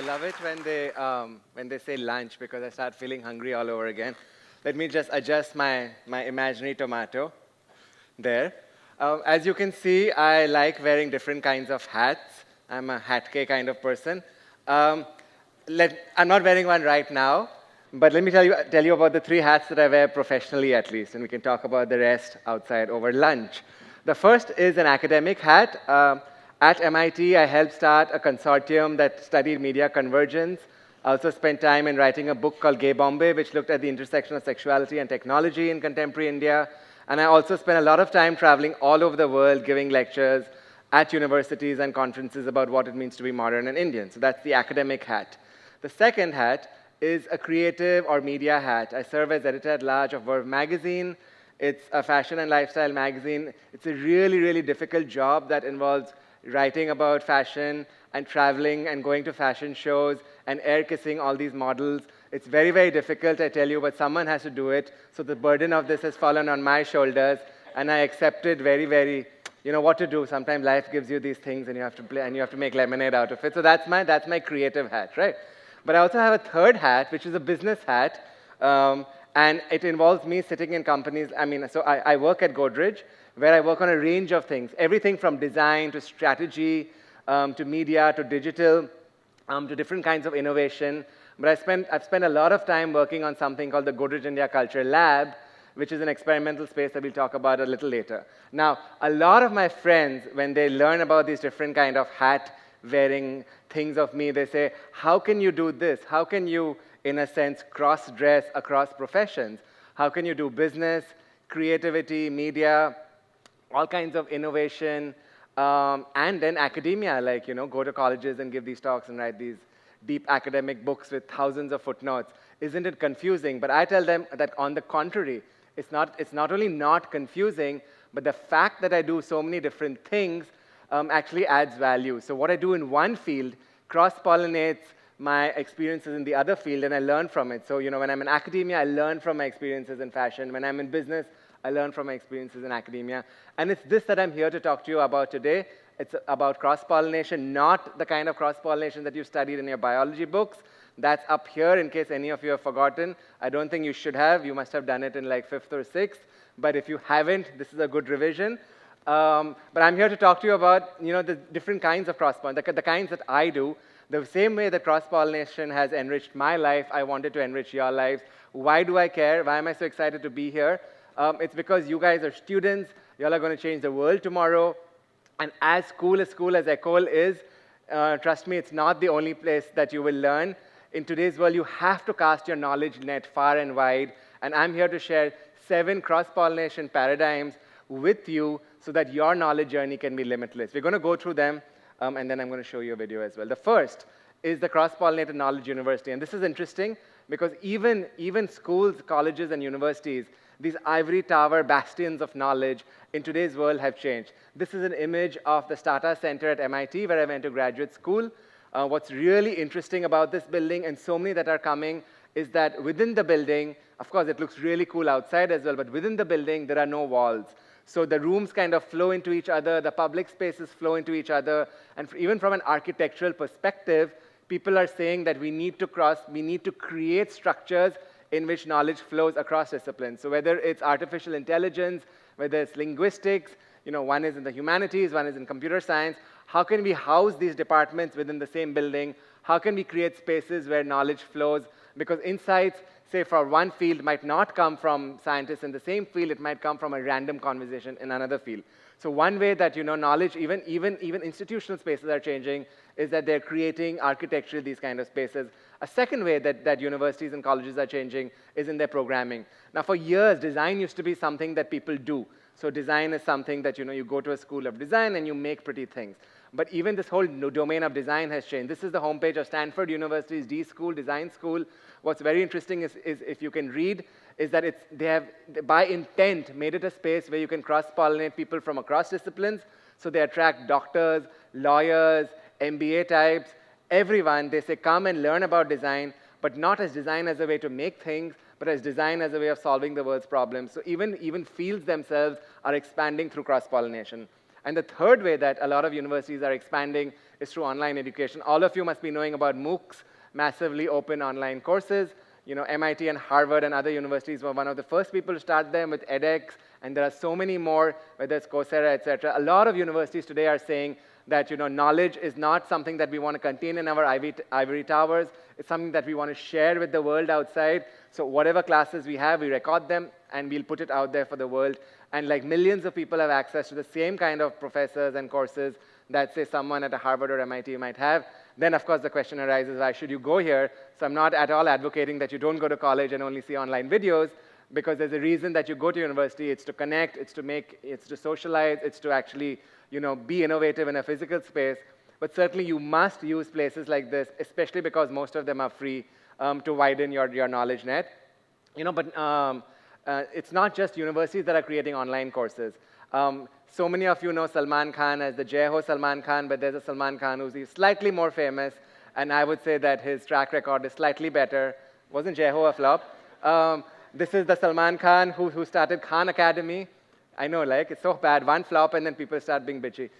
love it when they say lunch because I start feeling hungry all over again. Let me just adjust my imaginary tomato there. As you can see, I like wearing different kinds of hats. I'm a hat-K kind of person. Um, I'm not wearing one right now, but let me tell you about the 3 hats that I wear professionally at least, and we can talk about the rest outside over lunch. The first is an academic hat. At MIT, I helped start a consortium that studied media convergence. I also spent time in writing a book called Gay Bombay, which looked at the intersection of sexuality and technology in contemporary India. And I also spent a lot of time traveling all over the world, giving lectures at universities and conferences about what it means to be modern and Indian. So that's the academic hat. The second hat is a creative or media hat. I serve as editor-at-large of Verve magazine. It's a fashion and lifestyle magazine. It's a really, really difficult job that involves writing about fashion and traveling and going to fashion shows and air-kissing all these models. It's very, very difficult, I tell you, but someone has to do it. So the burden of this has fallen on my shoulders, and I accepted very, very, you know what to do. Sometimes life gives you these things, and you have to play, and you have to make lemonade out of it. So that's my creative hat, right? But I also have a third hat, which is a business hat, and it involves me sitting in companies. So I work at Godrej, where I work on a range of things, everything from design to strategy, to media, to digital, to different kinds of innovation. But I've spent a lot of time working on something called the Godrej India Culture Lab, which is an experimental space that we'll talk about a little later. Now, a lot of my friends, when they learn about these different kind of hat-wearing things of me, they say, how can you do this? How can you, in a sense, cross-dress across professions? How can you do business, creativity, media, all kinds of innovation, and then academia, like, go to colleges and give these talks and write these deep academic books with thousands of footnotes. Isn't it confusing? But I tell them that on the contrary, it's not only not confusing, but the fact that I do so many different things actually adds value. So what I do in one field cross-pollinates my experiences in the other field, and I learn from it. So, when I'm in academia, I learn from my experiences in fashion. When I'm in business, I learn from my experiences in academia. And it's this that I'm here to talk to you about today. It's about cross-pollination, not the kind of cross-pollination that you studied in your biology books. That's up here in case any of you have forgotten. I don't think you should have. You must have done it in like 5th or 6th. But if you haven't, this is a good revision. But I'm here to talk to you about the different kinds of cross-pollination, the kinds that I do. The same way that cross-pollination has enriched my life, I wanted to enrich your lives. Why do I care? Why am I so excited to be here? It's because you guys are students. You all are going to change the world tomorrow. And as cool as Ecole is, trust me, it's not the only place that you will learn. In today's world, you have to cast your knowledge net far and wide. And I'm here to share 7 cross-pollination paradigms with you so that your knowledge journey can be limitless. We're going to go through them, and then I'm going to show you a video as well. The first is the Cross-Pollinated Knowledge University. And this is interesting because even schools, colleges, and universities, these ivory tower bastions of knowledge in today's world have changed. This is an image of the Stata Center at MIT, where I went to graduate school. What's really interesting about this building, and so many that are coming, is that within the building, of course, it looks really cool outside as well, but within the building, there are no walls. So the rooms kind of flow into each other, the public spaces flow into each other, and even from an architectural perspective, people are saying that we need to create structures in which knowledge flows across disciplines. So whether it's artificial intelligence, whether it's linguistics, one is in the humanities, one is in computer science, how can we house these departments within the same building? How can we create spaces where knowledge flows? Because insights, say, for one field might not come from scientists in the same field, it might come from a random conversation in another field. So one way that, knowledge, even institutional spaces are changing, is that they're creating architecturally these kind of spaces. A second way that universities and colleges are changing is in their programming. Now, for years, design used to be something that people do. So design is something that, you go to a school of design and you make pretty things. But even this whole domain of design has changed. This is the homepage of Stanford University's D School, Design School. What's very interesting is if you can read, is that they have, by intent, made it a space where you can cross-pollinate people from across disciplines. So they attract doctors, lawyers, MBA types, everyone. They say, come and learn about design, but not as design as a way to make things, but as design as a way of solving the world's problems. So even fields themselves are expanding through cross-pollination. And the third way that a lot of universities are expanding is through online education. All of you must be knowing about MOOCs, massively open online courses. You know, MIT and Harvard and other universities were one of the first people to start them with edX, and there are so many more, whether it's Coursera, etc. A lot of universities today are saying that, you know, knowledge is not something that we want to contain in our ivory towers. It's something that we want to share with the world outside. So whatever classes we have, we record them, and we'll put it out there for the world. And like millions of people have access to the same kind of professors and courses that, say, someone at a Harvard or MIT might have. Then, of course, the question arises, why should you go here? So I'm not at all advocating that you don't go to college and only see online videos, because there's a reason that you go to university. It's to connect, it's to socialize, it's to actually, you know, be innovative in a physical space. But certainly you must use places like this, especially because most of them are free, to widen your knowledge net. You know, but it's not just universities that are creating online courses. So many of you know Salman Khan as the Jai Ho Salman Khan, but there's a Salman Khan who's slightly more famous, and I would say that his track record is slightly better. Wasn't Jai Ho a flop? This is the Salman Khan who started Khan Academy. I know, like, it's so bad. One flop, and then people start being bitchy.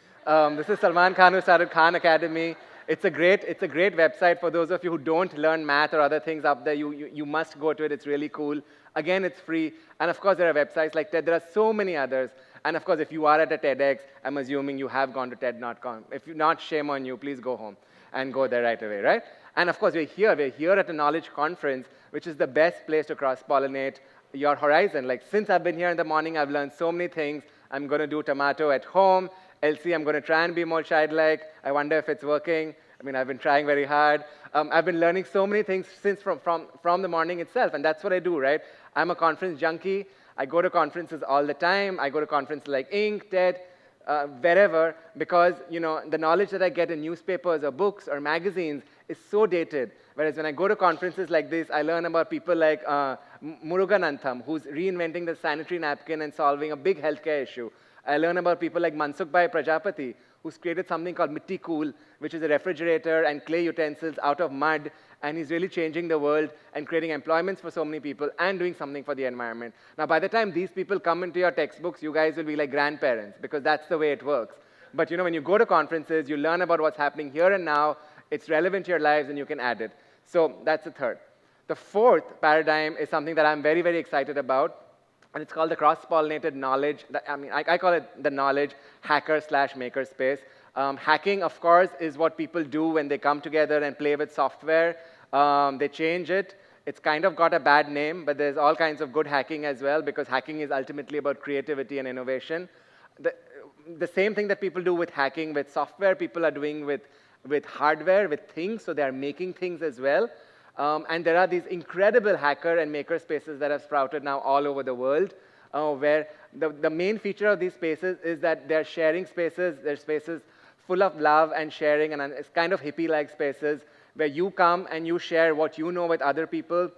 This is Salman Khan who started Khan Academy. It's a great website for those of you who don't learn math or other things up there. You must go to it. It's really cool. Again, it's free. And of course, there are websites like TED. There are so many others. And of course, if you are at a TEDx, I'm assuming you have gone to TED.com. If you're not, shame on you. Please go home and go there right away, right? And of course, we're here at a knowledge conference, which is the best place to cross-pollinate your horizon. Like, since I've been here in the morning, I've learned so many things. I'm going to do tomato at home. LC, I'm going to try and be more child-like. I wonder if it's working. I mean, I've been trying very hard. I've been learning so many things since from the morning itself, and that's what I do, right? I'm a conference junkie. I go to conferences all the time. I go to conferences like Inc., TED, wherever, because, you know, the knowledge that I get in newspapers or books or magazines is so dated. Whereas when I go to conferences like this, I learn about people like Muruganantham, who's reinventing the sanitary napkin and solving a big healthcare issue. I learn about people like Mansukh Prajapati, who's created something called Mitti Cool, which is a refrigerator and clay utensils out of mud, and he's really changing the world and creating employments for so many people and doing something for the environment. Now, by the time these people come into your textbooks, you guys will be like grandparents, because that's the way it works. But, you know, when you go to conferences, you learn about what's happening here and now. It's relevant to your lives, and you can add it. So that's the third. The fourth paradigm is something that I'm very, very excited about, and it's called the cross-pollinated knowledge. I call it the knowledge hacker/maker space. Hacking, of course, is what people do when they come together and play with software. They change it. It's kind of got a bad name, but there's all kinds of good hacking as well, because hacking is ultimately about creativity and innovation. The same thing that people do with hacking, with software, people are doing with hardware, with things, so they are making things as well. And there are these incredible hacker and maker spaces that have sprouted now all over the world, where the main feature of these spaces is that they're sharing spaces. They're spaces full of love and sharing, and it's kind of hippie-like spaces where you come and you share what you know with other people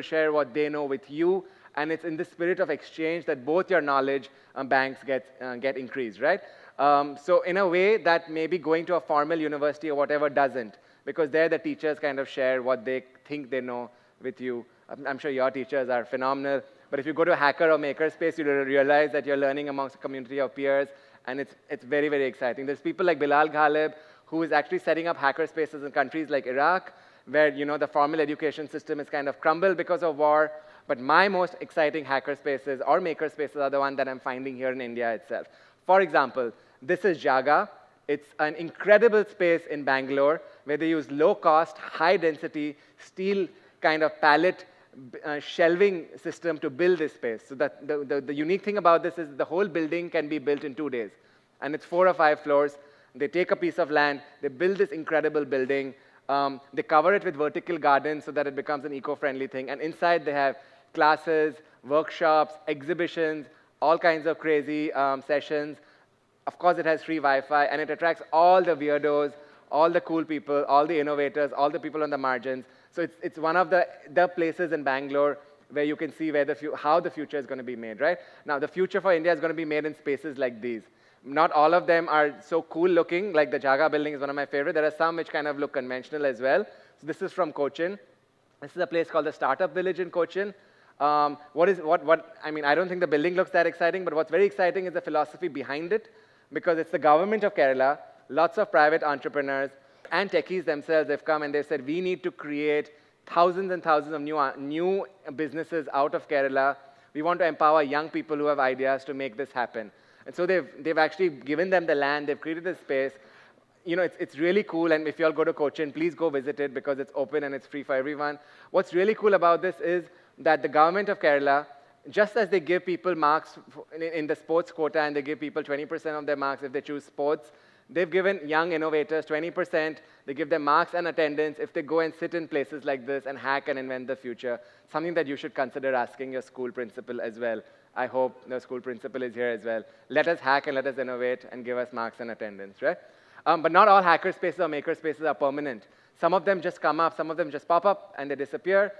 share what they know with you, and it's in the spirit of exchange that both your knowledge banks get increased, right? So in a way that maybe going to a formal university or whatever doesn't, because there the teachers kind of share what they think they know with you. I'm sure your teachers are phenomenal, but if you go to a hacker or maker space, you realize that you're learning amongst a community of peers, and it's very, very exciting. There's people like Bilal Ghalib, who is actually setting up hacker spaces in countries like Iraq, where, you know, the formal education system is kind of crumbled because of war. But my most exciting hacker spaces or maker spaces are the ones that I'm finding here in India itself. For example, this is Jaga. It's an incredible space in Bangalore where they use low-cost, high-density steel kind of pallet shelving system to build this space. So that the unique thing about this is the whole building can be built in 2 days. And it's 4 or 5 floors. They take a piece of land, they build this incredible building, they cover it with vertical gardens so that it becomes an eco-friendly thing. And inside they have classes, workshops, exhibitions, all kinds of crazy sessions. Of course, it has free Wi-Fi, and it attracts all the weirdos, all the cool people, all the innovators, all the people on the margins. So it's one of the places in Bangalore where you can see how the future is going to be made, right? Now, the future for India is going to be made in spaces like these. Not all of them are so cool looking, like the Jaga building is one of my favorite. There are some which kind of look conventional as well. So this is from Cochin. This is a place called the Startup Village in Cochin. I mean, I don't think the building looks that exciting, but what's very exciting is the philosophy behind it. because it's the government of Kerala, lots of private entrepreneurs, and techies themselves have come and they've said, we need to create thousands and thousands of new businesses out of Kerala. We want to empower young people who have ideas to make this happen. And so they've actually given them the land, they've created this space. You know, it's really cool, and if you all go to Cochin, please go visit it because it's open and it's free for everyone. What's really cool about this is that the government of Kerala, just as they give people marks in the sports quota and they give people 20% of their marks if they choose sports, they've given young innovators 20%. They give them marks and attendance if they go and sit in places like this and hack and invent the future, something that you should consider asking your school principal as well. I hope the school principal is here as well. Let us hack and let us innovate and give us marks and attendance, right? But not all hacker spaces or maker spaces are permanent. Some of them just come up, some of them just pop up and they disappear.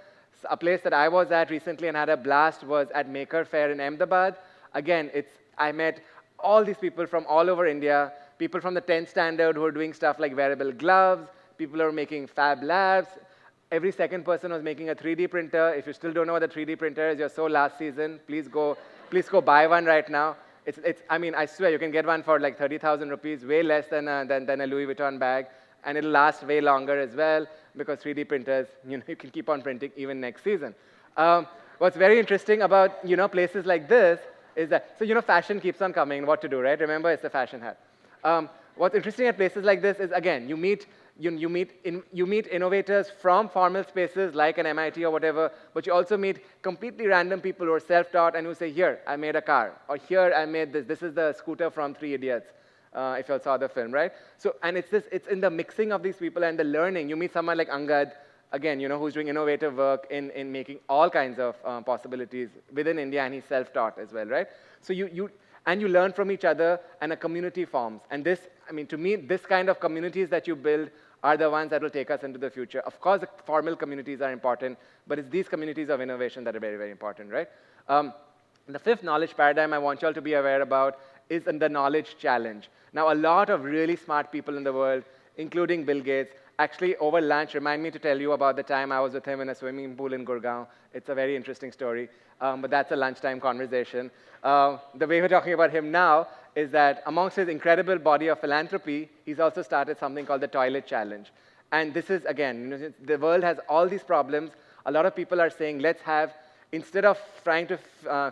A place that I was at recently and had a blast was at Maker Fair in Ahmedabad. Again, I met all these people from all over India, people from the 10th standard who are doing stuff like wearable gloves, people who are making fab labs. Every second person was making a 3D printer. If you still don't know what a 3D printer is, you're so last season. Please go buy one right now. I mean, I swear, you can get one for like 30,000 rupees, way less than a Louis Vuitton bag, and it'll last way longer as well, because 3D printers, you can keep on printing even next season. What's very interesting about, places like this is that, so, fashion keeps on coming, what to do, right? Remember, it's the fashion hat. What's interesting at places like this is, again, you meet innovators from formal spaces like an MIT or whatever, but you also meet completely random people who are self-taught and who say, here, I made a car, or here, I made this. This is the scooter from Three Idiots, if you all saw the film, right? So, and it's in the mixing of these people and the learning. You meet someone like Angad, again, who's doing innovative work in making all kinds of possibilities within India, and he's self-taught as well, right? So you learn from each other, and a community forms. And this, I mean, to me, this kind of communities that you build are the ones that will take us into the future. Of course, the formal communities are important, but it's these communities of innovation that are very, very important, right? The fifth knowledge paradigm I want you all to be aware about is the knowledge challenge. Now, a lot of really smart people in the world, including Bill Gates, actually over lunch remind me to tell you about the time I was with him in a swimming pool in Gurgaon. It's a very interesting story, but that's a lunchtime conversation. The way we're talking about him now is that amongst his incredible body of philanthropy, he's also started something called the Toilet Challenge. And this is, again, the world has all these problems. A lot of people are saying, let's have, instead of trying to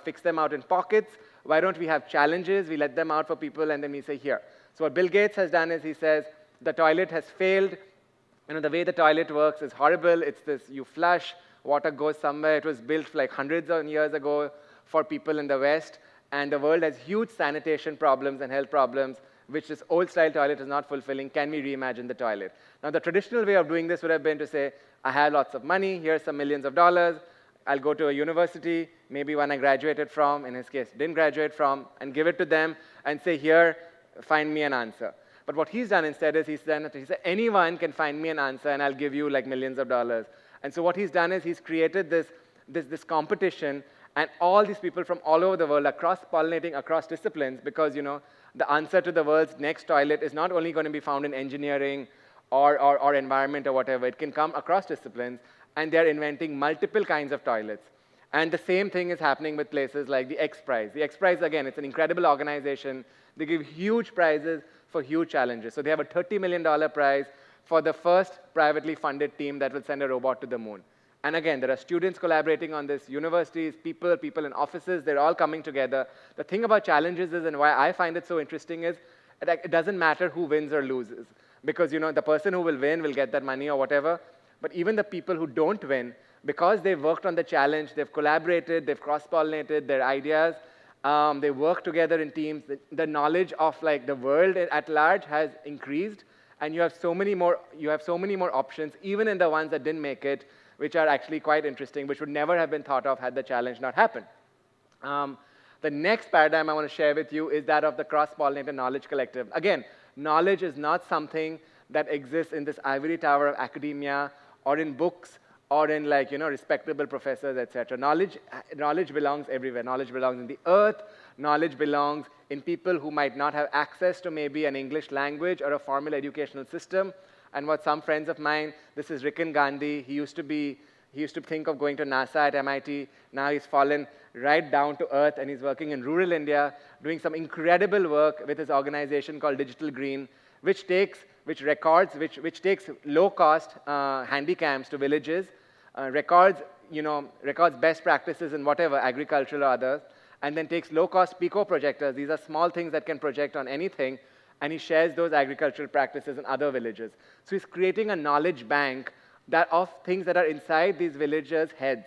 fix them out in pockets, why don't we have challenges? We let them out for people, and then we say, here. So what Bill Gates has done is he says, the toilet has failed. The way the toilet works is horrible. It's this, you flush, water goes somewhere. It was built like hundreds of years ago for people in the West. And the world has huge sanitation problems and health problems, which this old-style toilet is not fulfilling. Can we reimagine the toilet? Now, the traditional way of doing this would have been to say, I have lots of money. Here's some millions of dollars. I'll go to a university, maybe one I graduated from, in his case, didn't graduate from, and give it to them and say, here, find me an answer. But what he's done instead is he said, anyone can find me an answer, and I'll give you like millions of dollars. And so what he's done is he's created this competition, and all these people from all over the world are cross-pollinating across disciplines because, the answer to the world's next toilet is not only going to be found in engineering or environment or whatever. It can come across disciplines, and they're inventing multiple kinds of toilets. And the same thing is happening with places like the X Prize. The X Prize, again, it's an incredible organization. They give huge prizes for huge challenges. So they have a $30 million prize for the first privately funded team that will send a robot to the moon. And again, there are students collaborating on this, universities, people in offices, they're all coming together. The thing about challenges is, and why I find it so interesting is, it doesn't matter who wins or loses. Because, the person who will win will get that money or whatever. But even the people who don't win, because they've worked on the challenge, they've collaborated, they've cross-pollinated their ideas, they work together in teams, the knowledge of like the world at large has increased, and you have so many more options, even in the ones that didn't make it, which are actually quite interesting, which would never have been thought of had the challenge not happened. The next paradigm I want to share with you is that of the cross-pollinated knowledge collective. Again, knowledge is not something that exists in this ivory tower of academia or in books or in like, respectable professors, etc. Knowledge belongs everywhere. Knowledge belongs in the earth. Knowledge belongs in people who might not have access to maybe an English language or a formal educational system. And what some friends of mine, this is Rikin Gandhi, he used to be He used to think of going to NASA at MIT. Now he's fallen right down to earth, and he's working in rural India, doing some incredible work with his organization called Digital Green, which takes low-cost handycams to villages, records best practices in whatever, agricultural or others, and then takes low-cost pico projectors. These are small things that can project on anything, and he shares those agricultural practices in other villages. So he's creating a knowledge bank of things that are inside these villagers' heads,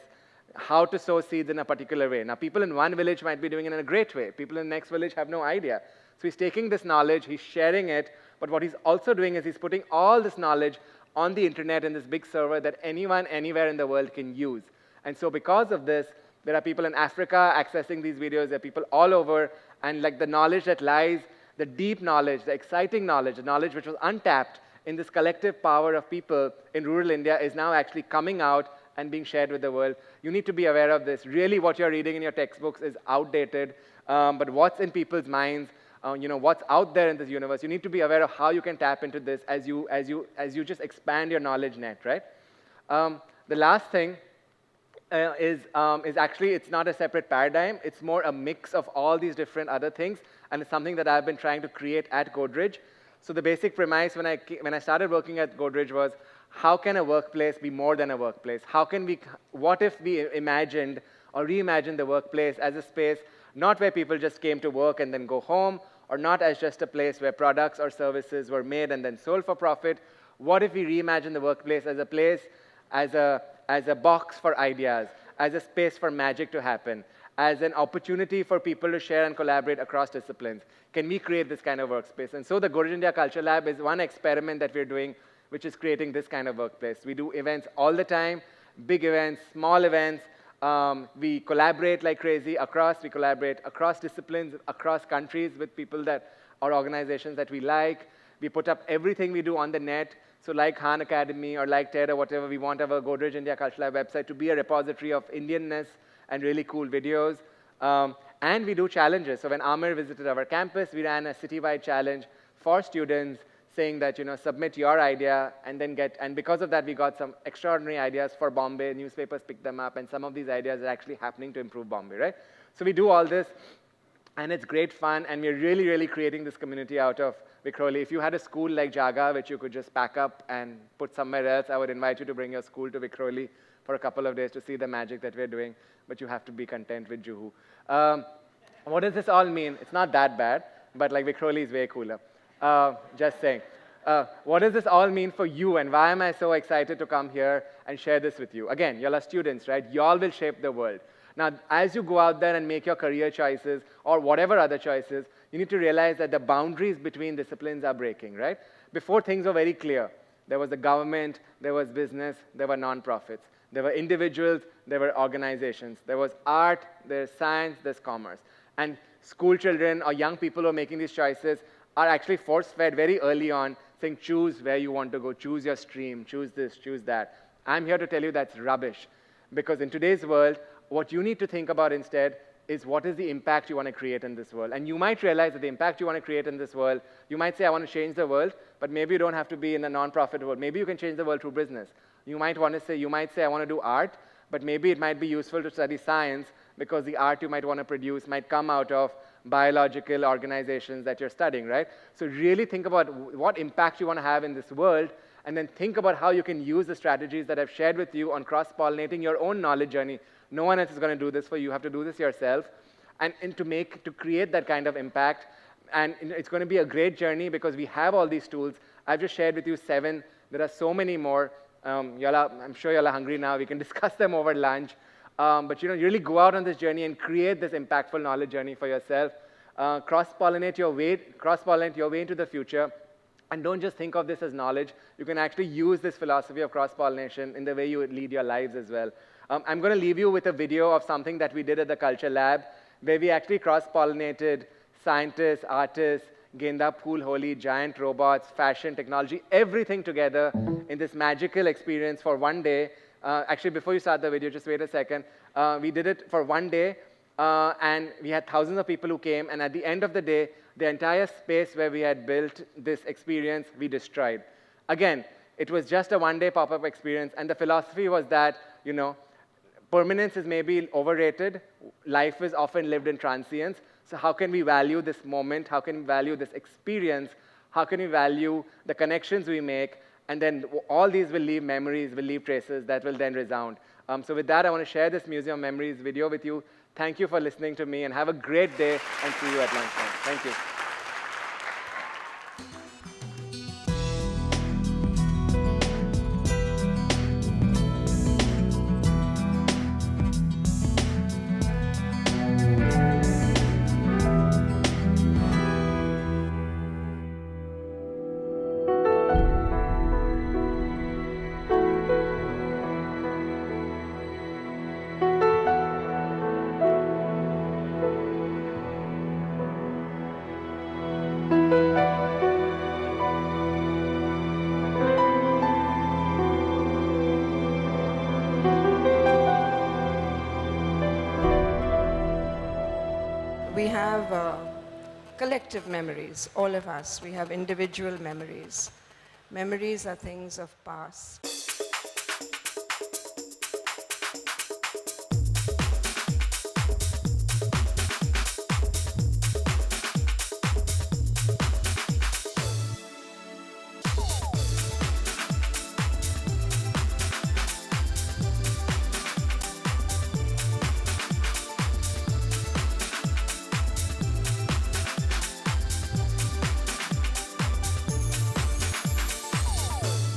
how to sow seeds in a particular way. Now, people in one village might be doing it in a great way. People in the next village have no idea. So he's taking this knowledge, he's sharing it, but what he's also doing is he's putting all this knowledge on the internet in this big server that anyone, anywhere in the world can use. And so because of this, there are people in Africa accessing these videos, there are people all over, and like the knowledge that lies, the deep knowledge, the exciting knowledge, the knowledge which was untapped in this collective power of people in rural India is now actually coming out and being shared with the world. You need to be aware of this. Really, what you're reading in your textbooks is outdated, but what's in people's minds, what's out there in this universe, you need to be aware of how you can tap into this as you just expand your knowledge net, right? The last thing is actually, it's not a separate paradigm. It's more a mix of all these different other things, and it's something that I've been trying to create at Godrej. So the basic premise when I started working at Godrej was, how can a workplace be more than a workplace? What if we imagined or reimagined the workplace as a space not where people just came to work and then go home, or not as just a place where products or services were made and then sold for profit? What if we reimagine the workplace as a place, as a box for ideas, as a space for magic to happen, as an opportunity for people to share and collaborate across disciplines? Can we create this kind of workspace? And so the Godrej India Culture Lab is one experiment that we're doing, which is creating this kind of workplace. We do events all the time, big events, small events. We collaborate like crazy we collaborate across disciplines, across countries with people or organizations that we like. We put up everything we do on the net. So like Khan Academy or like TED or whatever, we want our Godrej India Culture Lab website to be a repository of Indianness and really cool videos. And we do challenges. So when Amir visited our campus, we ran a citywide challenge for students saying that, submit your idea and because of that, we got some extraordinary ideas for Bombay. Newspapers picked them up, and some of these ideas are actually happening to improve Bombay, right? So we do all this, and it's great fun, and we're really, really creating this community out of Vikhroli. If you had a school like Jaga, which you could just pack up and put somewhere else, I would invite you to bring your school to Vikhroli for a couple of days to see the magic that we're doing, but you have to be content with Juhu. What does this all mean? It's not that bad, but like Vikhroli is way cooler. Just saying. What does this all mean for you, and why am I so excited to come here and share this with you? Again, y'all are students, right? Y'all will shape the world. Now, as you go out there and make your career choices or whatever other choices, you need to realize that the boundaries between disciplines are breaking, right? Before, things were very clear. There was the government, there was business, there were nonprofits. There were individuals, there were organizations. There was art, there's science, there's commerce. And school children or young people who are making these choices are actually force-fed very early on, saying choose where you want to go, choose your stream, choose this, choose that. I'm here to tell you that's rubbish. Because in today's world, what you need to think about instead is what is the impact you want to create in this world. And you might realize that the impact you want to create in this world, you might say, I want to change the world, but maybe you don't have to be in a non-profit world. Maybe you can change the world through business. You might say, I want to do art, but maybe it might be useful to study science because the art you might want to produce might come out of biological organizations that you're studying, right? So really think about what impact you want to have in this world, and then think about how you can use the strategies that I've shared with you on cross-pollinating your own knowledge journey. No one else is going to do this for you. You have to do this yourself. And to create that kind of impact. And it's going to be a great journey because we have all these tools. I've just shared with you 7. There are so many more. I'm sure y'all are hungry now. We can discuss them over lunch. But you really go out on this journey and create this impactful knowledge journey for yourself. Cross-pollinate your way into the future. And don't just think of this as knowledge. You can actually use this philosophy of cross-pollination in the way you lead your lives as well. I'm going to leave you with a video of something that we did at the Culture Lab, where we actually cross-pollinated scientists, artists, Genda Phool Holi, giant robots, fashion, technology, everything together in this magical experience for one day. Actually, before you start the video, just wait a second. We did it for one day, and we had thousands of people who came, and at the end of the day, the entire space where we had built this experience, we destroyed. Again, it was just a one-day pop-up experience, and the philosophy was that permanence is maybe overrated. Life is often lived in transience. So how can we value this moment? How can we value this experience? How can we value the connections we make? And then all these will leave memories, will leave traces that will then resound. So with that, I want to share this Museum Memories video with you. Thank you for listening to me, and have a great day, and see you at lunchtime. Thank you. We have collective memories, all of us. We have individual memories. Memories are things of past.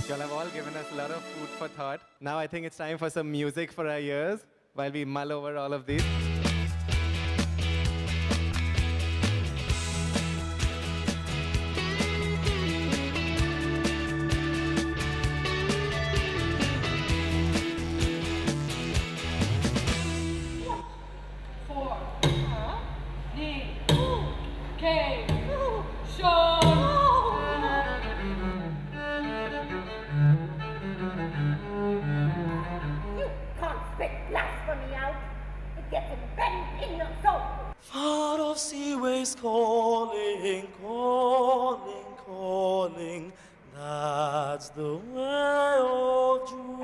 Y'all have all given us a lot of food for thought. Now I think it's time for some music for our ears while we mull over all of these. Far off seaways calling, calling, calling. That's the way of June.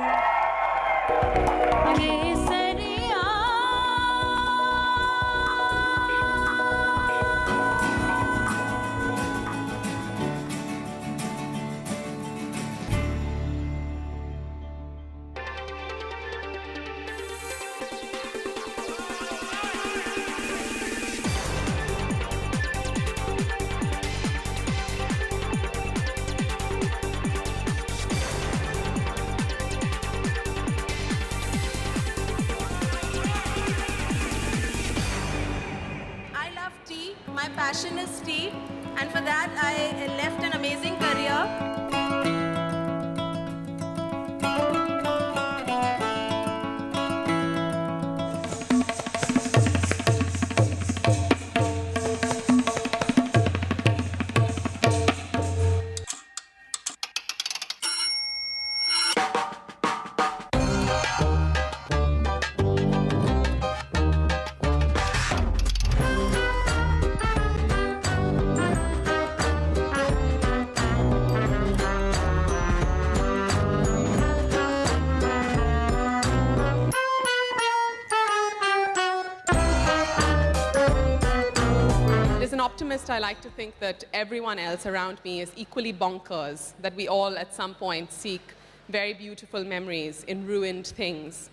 My passion is tea, and for that I left an amazing career. As an optimist, I like to think that everyone else around me is equally bonkers, that we all at some point seek very beautiful memories in ruined things.